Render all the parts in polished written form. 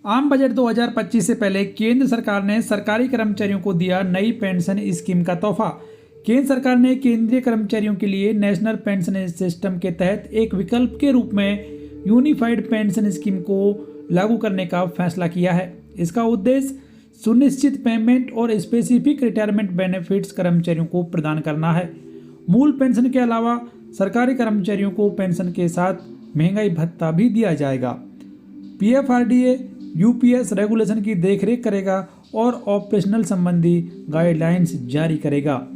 आम बजट 2025 से पहले केंद्र सरकार ने सरकारी कर्मचारियों को दिया नई पेंशन स्कीम का तोहफा। केंद्र सरकार ने केंद्रीय कर्मचारियों के लिए नेशनल पेंशन सिस्टम के तहत एक विकल्प के रूप में यूनिफाइड पेंशन स्कीम को लागू करने का फैसला किया है। इसका उद्देश्य सुनिश्चित पेमेंट और स्पेसिफिक रिटायरमेंट बेनिफिट्स कर्मचारियों को प्रदान करना है। मूल पेंशन के अलावा सरकारी कर्मचारियों को पेंशन के साथ महंगाई भत्ता भी दिया जाएगा। PFRDA यूपीएस रेगुलेशन की देखरेख करेगा और ऑपरेशनल संबंधी गाइडलाइंस जारी करेगा।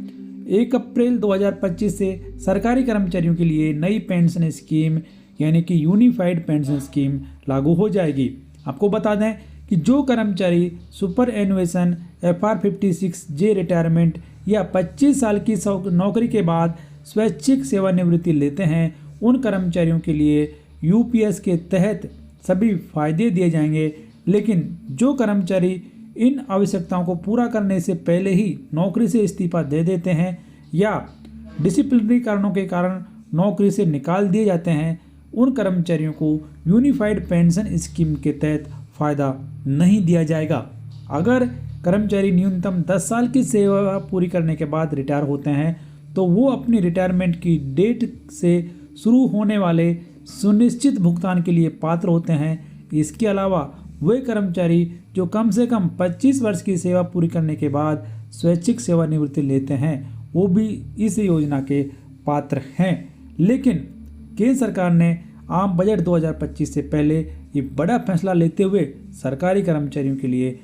1 अप्रैल 2025 से सरकारी कर्मचारियों के लिए नई पेंशन स्कीम यानी कि यूनिफाइड पेंशन स्कीम लागू हो जाएगी। आपको बता दें कि जो कर्मचारी सुपर एनुएशन FR 56J रिटायरमेंट या 25 साल की नौकरी के बाद स्वैच्छिक सेवानिवृत्ति लेते हैं, उन कर्मचारियों के लिए यूपीएस के तहत सभी फायदे दिए जाएंगे। लेकिन जो कर्मचारी इन आवश्यकताओं को पूरा करने से पहले ही नौकरी से इस्तीफा दे देते हैं या डिसिप्लिनरी कारणों के कारण नौकरी से निकाल दिए जाते हैं, उन कर्मचारियों को यूनिफाइड पेंशन स्कीम के तहत फ़ायदा नहीं दिया जाएगा। अगर कर्मचारी न्यूनतम 10 साल की सेवा पूरी करने के बाद रिटायर होते हैं तो वो अपनी रिटायरमेंट की डेट से शुरू होने वाले सुनिश्चित भुगतान के लिए पात्र होते हैं। इसके अलावा वे कर्मचारी जो कम से कम 25 वर्ष की सेवा पूरी करने के बाद स्वैच्छिक सेवानिवृत्ति लेते हैं, वो भी इस योजना के पात्र हैं। लेकिन केंद्र सरकार ने आम बजट 2025 से पहले ये बड़ा फैसला लेते हुए सरकारी कर्मचारियों के लिए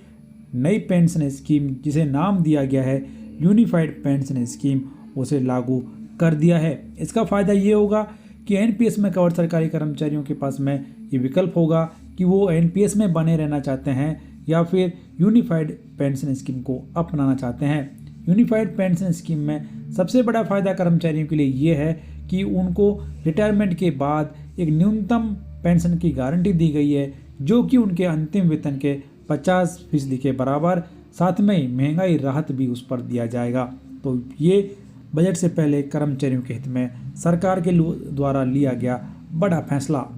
नई पेंशन स्कीम, जिसे नाम दिया गया है यूनिफाइड पेंशन स्कीम, उसे लागू कर दिया है। इसका फ़ायदा ये होगा कि NPS में कवर सरकारी कर्मचारियों के पास में ये विकल्प होगा कि वो NPS में बने रहना चाहते हैं या फिर यूनिफाइड पेंशन स्कीम को अपनाना चाहते हैं। यूनिफाइड पेंशन स्कीम में सबसे बड़ा फ़ायदा कर्मचारियों के लिए ये है कि उनको रिटायरमेंट के बाद एक न्यूनतम पेंशन की गारंटी दी गई है, जो कि उनके अंतिम वेतन के 50% के बराबर, साथ में महंगाई राहत भी उस पर दिया जाएगा। तो ये बजट से पहले कर्मचारियों के हित में सरकार के द्वारा लिया गया बड़ा फैसला।